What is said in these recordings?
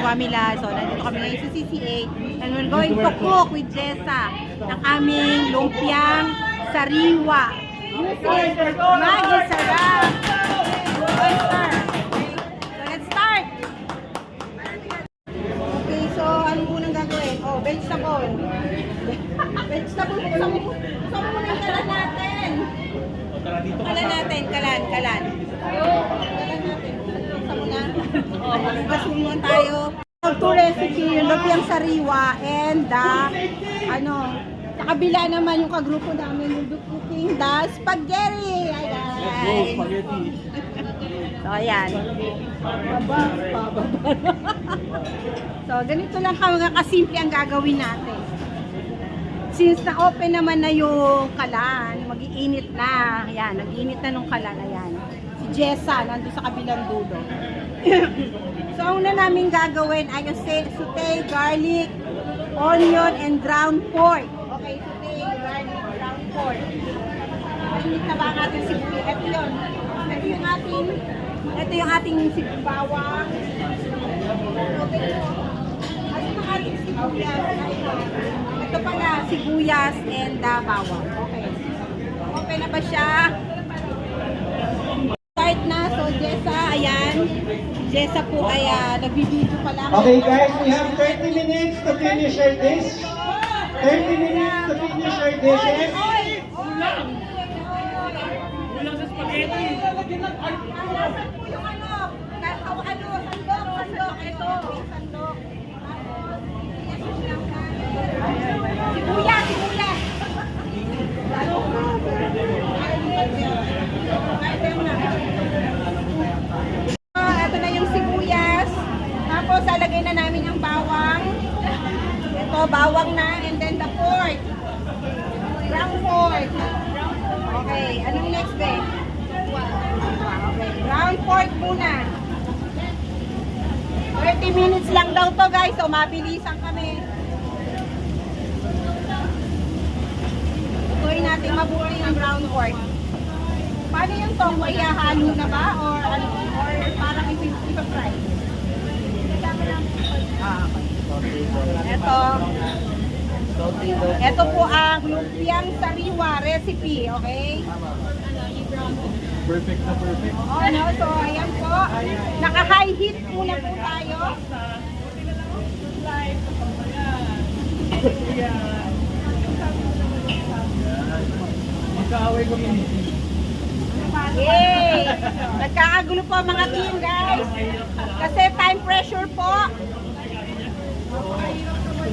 Wamila. So, nandito kami ngayon sa CCA and we're going to cook with Jessa ng aming lumpiang sariwa. Maggi sarap! Let's start! Okay, so ano unang gagawin? Oh, vegetable. Vegetable, buksan mo muna yung kalan natin. Kalan natin, kalan. Kalan natin. Buksan mo na. Oh, magbukas muna tayo. Ito recipe, yung lumpiang sariwa and sa kabila naman yung kagrupo namin yung cooking the spaghetti. Hi guys! Spaghetti. So ayan. So ganito lang kasimple ang gagawin natin. Since na-open naman na yung kalan, mag-iinit na. Ayan, nag-iinit na nung kalan. Ayan. Si Jessa, nandun sa kabilang dulo. So, ang una namin gagawin ay yung sauté, garlic, onion, and ground pork. Okay, sauté, garlic, ground pork. Mainit na ba ang ating sibuyas? Ito yun. Ito yung ating bawang. Okay po. Ito yung ating sibuyas. Ito pala, sibuyas and bawang. Okay. Okay na ba siya? Start na. So, Jessa, ayan. Jessa po ay nagbibideo pa lang. Okay guys, we have 30 minutes to finish our dish. 30 minutes to finish our dishes. Kulang sa spaghetti. Nasaan po yung sandok. Ito, sandok. Sibuyas. Ito na yung sibuyas. Tapos, alagay na namin yung bawang. Ito, bawang na. And then the pork. Ground pork. Okay, anong next, babe? Okay, ground pork muna. 30 minutes lang daw to guys, so mabilisan kami. Tuloy natin mabuti yung ground pork. Paano yung tongwa? Ihahalo na ba? Or parang ipa-fry? Ito po ang lumpiang sariwa recipe, okay? Perfect na perfect. So ayan po. Naka-high heat muna po tayo. Magkaaway ko miniti. Yay! Nagkakagulo po ang mga team guys. Kasi time pressure po.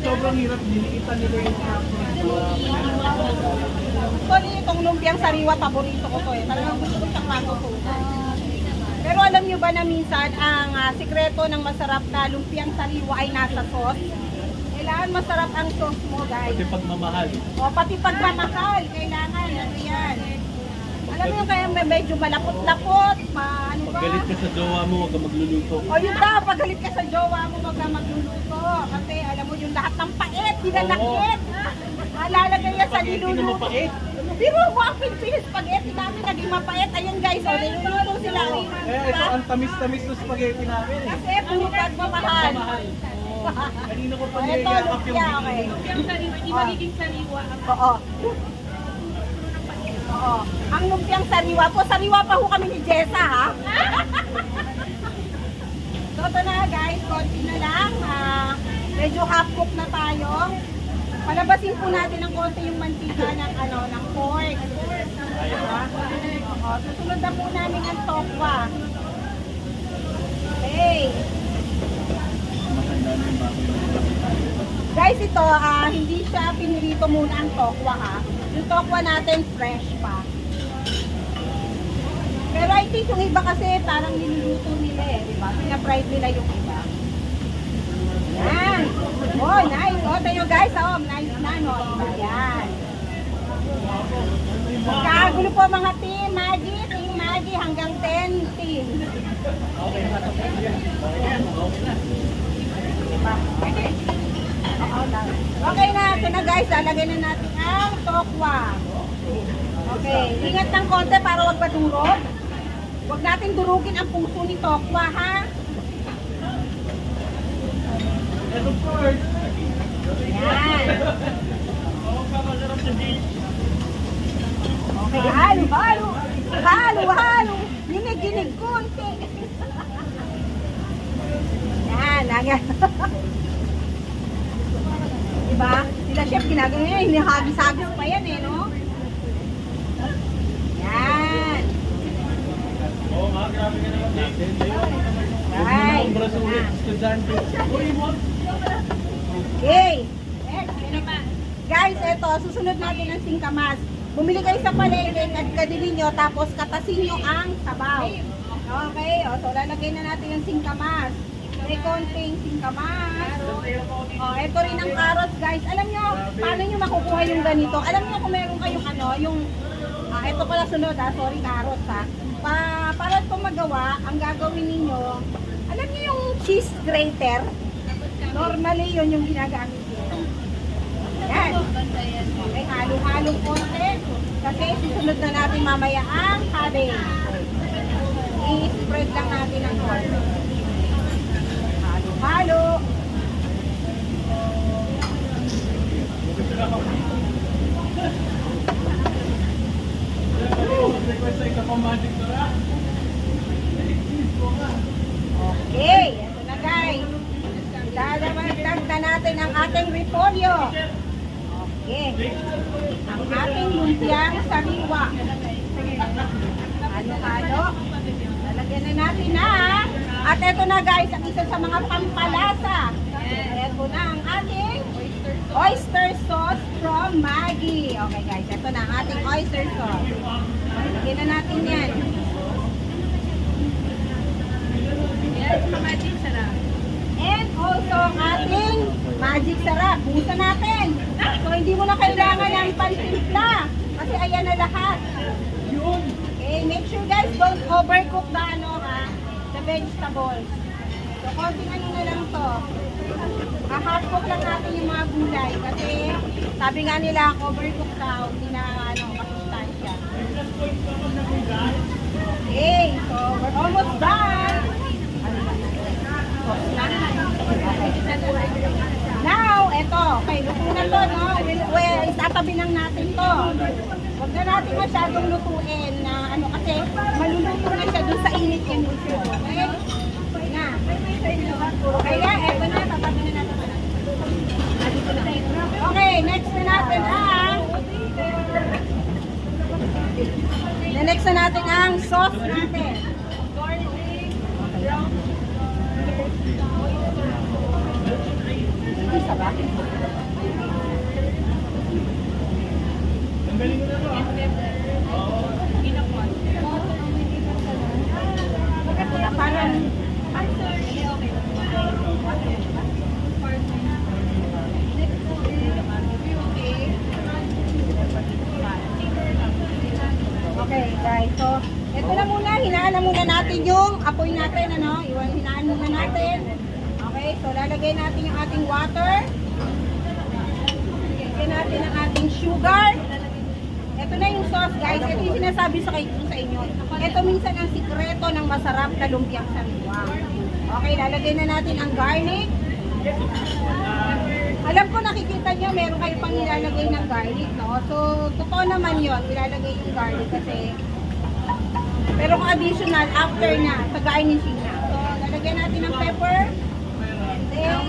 Sobrang hirap dinikita nila yung Actually, itong lumpiang sariwa, paborito ko to eh. Talagang gusto ko siyang matutunan. Pero alam nyo ba na minsan, ang sikreto ng masarap na lumpiang sariwa ay nasa sauce? Kailangan masarap ang sauce mo, guys. Pati pagmamahal. O, pati pagmamahal. Kailangan, ano yan. Alam mo yung kaya medyo malapot-lapot. Ano ba? Galit ka sa jowa mo, huwag ka magluluto. O yun daw, pag galit ka sa jowa mo, wag ka magluluto. Kasi alam mo yung lahat ng pait, dinanakit. Lalagay yan sa niluluto. Pero mo ang Philippines spaghetti namin naging mapait. Ayan guys, o niluluto sila. Ito ang tamis-tamis ng spaghetti namin. Kasi puro pagmamahal. Kanina ko pa Ito, niyayakap yung lumpia, okay. Yung sariwa, di magiging sariwa. Oo. Oo. Ang lumpiang sariwa po. Sariwa pa ho kami ni Jessa, ha? So, ito na guys. Konti na lang. Medyo half cook na tayo. Palabasin po natin ng konti yung mantika ng pork. Oo. Susunod na po namin ang tokwa. Okay. Guys, ito, hindi siya pinirito muna ang tokwa, ha? Yung tokwa natin, fresh pa. Pero I think yung iba kasi parang niluluto nila eh, di ba? Pina-fried nila yung iba. Yan! Oh, nice! O, tayo guys, nice na, no? Diba? Yan. Magkakagulo po mga team Maggie, hanggang 10 team. Okay na, ito na guys, lalagay na natin ang tokwa. Okay, ingat ng konti para wag madurog. Huwag natin durugin ang puso ni tokwa, ha? Yan. Okay, halo, halo. Halo, halo. Ginig konti. Yan, yan. Diba? Sila chef ginagawa niya, hinihagis-hagis pa yan eh, no? Yan. Right. Okay. Guys, eto, susunod natin ang singkamas. Bumili kayo sa palengke, kadili nyo, tapos katasin nyo ang sabaw. Okay, o, so lalagay na natin yung singkamas. May konting singkamas. O, eto rin ang carrots, guys. Alam nyo, paano nyo makukuha yung ganito? Alam nyo kung meron kayong ano, yung, eto pala sunod sorry, carrots para ito magawa, ang gagawin ninyo, alam nyo yung cheese grater? Normally, yun yung ginagamit nyo. Yan. Okay, halo-halong konti. Kasi susunod na natin mamaya ang cabbage. I-spread lang natin ang konti. Halo-halo. Okay, ito na guys. Lalabagdag na natin ang ating repolyo. Okay. Ang ating lumpiang sariwa. Halo-halo. Lalagyan na natin na. At ito na guys, ang isa sa mga pampalasa. Ito na ang ating oyster sauce from Maggi. Okay guys, ito na ang ating oyster sauce. Lagyan na natin yan. Magic sarap. And also ang ating magic sarap. Busa natin. So hindi mo na kailangan ng pantimpla. Kasi ayan na lahat. Okay, make sure guys, don't overcook the the vegetables. So konting ano na lang to. Hot cook lang natin yung mga gulay. Kasi sabi nga nila, overcook daw. Hindi na masustansya. Okay, so we're almost done. Now, eto, okay, luto na to, no? Itatabi lang natin to. Huwag na natin masyadong lutuin na kasi maluluto na siya dun sa init yung luto. Okay? Okay na. Kaya, eto na, tatabi na natin. Okay, next na natin next na natin ang sauce natin. Isa ba? Ito na parang okay guys, so ito na muna, hinaan na muna natin yung apoy natin, hinaan muna natin. Okay, so lalagay natin yung ating water. Lagyan natin ang ating sugar. Ito na yung sauce guys, ito yung sinasabi sa inyo. Ito minsan ang sikreto ng masarap na lumpiang sariwa. Okay, lalagay na natin ang garlic. Alam ko nakikita nyo, meron kayo pang nilalagay ng garlic, no? So, totoo naman yun, ilalagay yung garlic kasi pero kung additional, after na, sa garnishing na. So, lalagyan natin ng pepper. And then,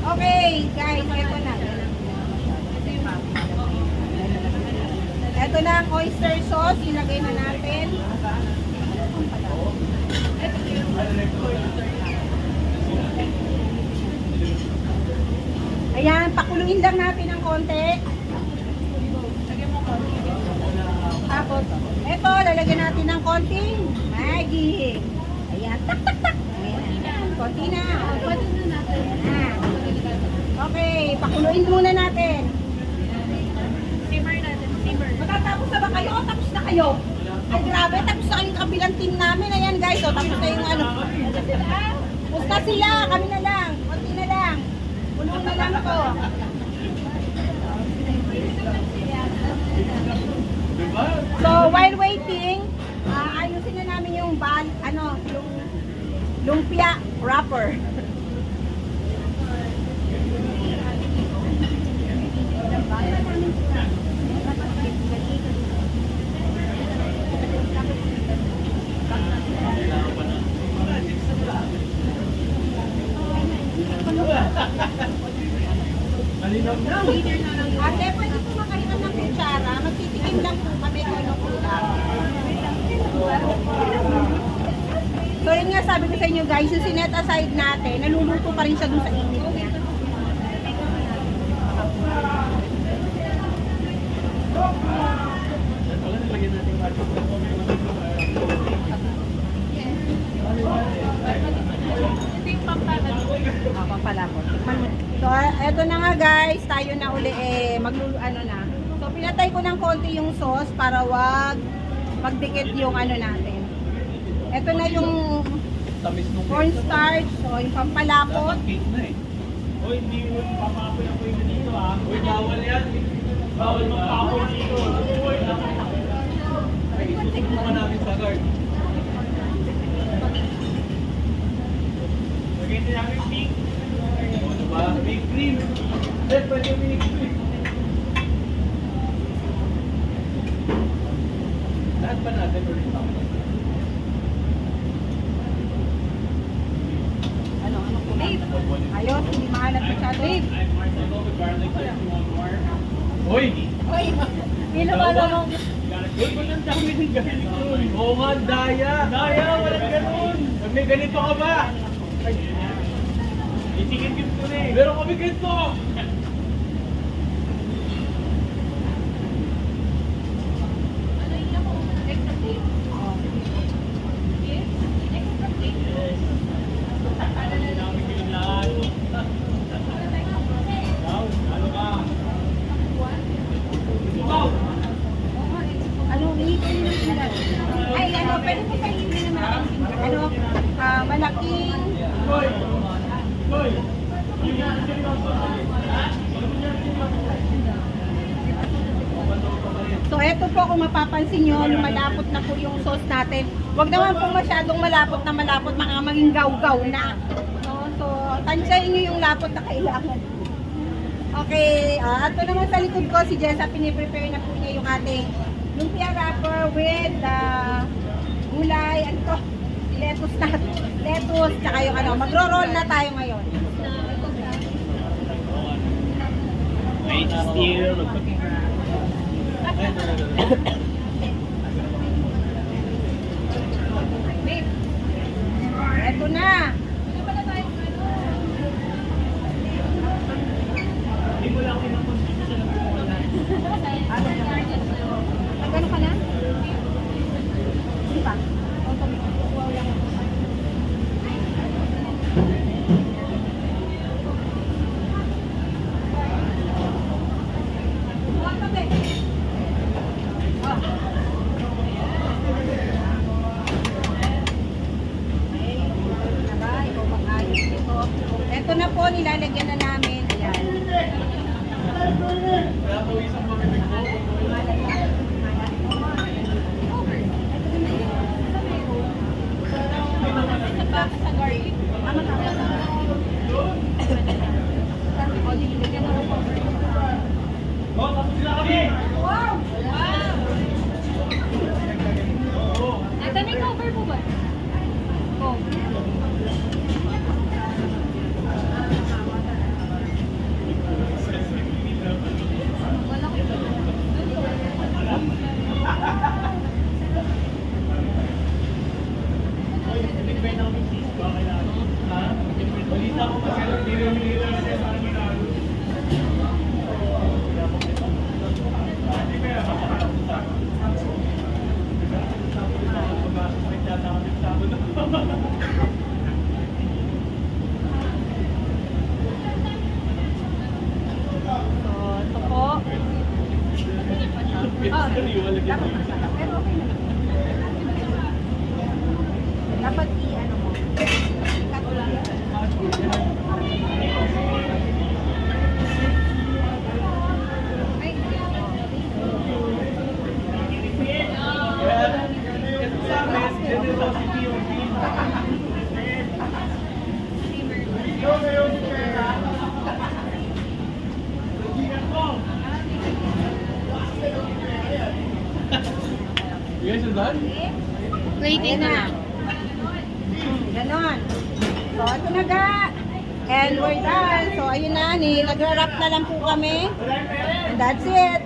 okay, guys, eto na. Ito na ang oyster sauce, ilagay na natin. Ayan, pakuluin lang natin ng konti. Tapos, ito, lalagyan natin ng konting Maggi. Ayan, tak, tak, tak. Ayan, konti na. Ayan. Okay, pakuluin muna natin. Simmer natin. Simmer. Matatapos na ba kayo? O tapos na kayo? Ay grabe, tapos na kayong kabilang team namin. Ayan guys, o tapos na yung Tapos na sila, kami na lang. Konti na lang. Puno na lang to. So, while waiting, ayusin na namin yung yung lumpia wrapper. Ate, pwede po makahiram ng kutsara. Magtitikim lang po kami kung ano po lang. So yun nga sabi ko sa inyo guys, yung sinet aside natin, naluluto pa rin siya dun sa init niya. Ito yung Pampalakot. Tikman mo. So eto na nga guys, tayo na uli na. So pinatay ko ng konti yung sauce para wag magdikit yung natin. Ito na yung cornstarch, so yung pampalapot. O hindi mo papapoy ako yung dito ha. Uy, bawal yan. Bawal magpapoy dito. Uy, ay, isusunod naman namin sa guard. Lagyan din namin pink. Ano ba? Pink cream. Yes, pwede yung pink cream. Lahat ba natin ulit ako? Ano po? Ayos, hindi mahalat masyado. Hoy! Pinabala mo. Uy, walang dami ng ganito. Oo nga, daya. Daya, walang ganun. Pag may ganito ka ba? Isikit ko na eh. Meron kami ganito. Pwede po kayo hindi naman malaking So eto po kung mapapansin nyo, lumalapot na po yung sauce natin. Huwag naman po masyadong malapot, mga maging gaw-gaw na. So tansyahin nyo yung lapot na kailangan. Okay, ito naman sa likod ko, si Jessa, piniprepare na po niya yung ating lumpia wrapper with gulay, lettuce, tsaka yung magro-roll na tayo ngayon. Wait, still. Eto na. Hindi mo lang kinakonsumit sa Nagano ka na? Hindi pa. Ito na po, nilalagyan na namin. Ayan. Kaya po isang mamimig mo. sa garlic. Oh, tapos sila kami! Wow! Ito may cover po ba? Oh. Wala ko. Balita ko kasi nire-nire na sa Manalo. So, ito po. Dapat masarap. Pero okay na. Dapat i-ano mo. Ay, Yes, done? Plating Ayan na. Ganon. So, ito na ga. And we're done. So, ayun na. Nag-wrap na lang po kami. And that's it.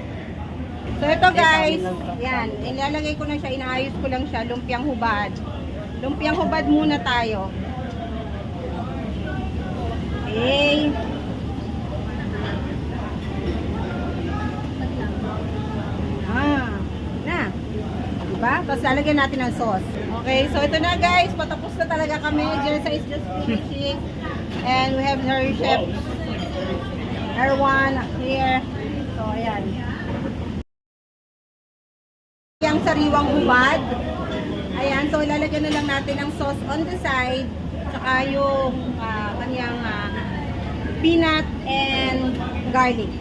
So, ito guys. Yan. Ilalagay ko na siya. Inaayos ko lang siya. Lumpiang hubad. Lumpiang hubad muna tayo. Okay. Na. Diba? Tapos lalagyan natin ng sauce. Okay, so ito na guys. Patapos na talaga kami. Jelsa is just finishing. And we have her chef Erwan here. So, ayan. Yung sariwang hubad. Ayan, so ilalagyan na lang natin ng sauce on the side. Saka yung kanyang peanut and garlic.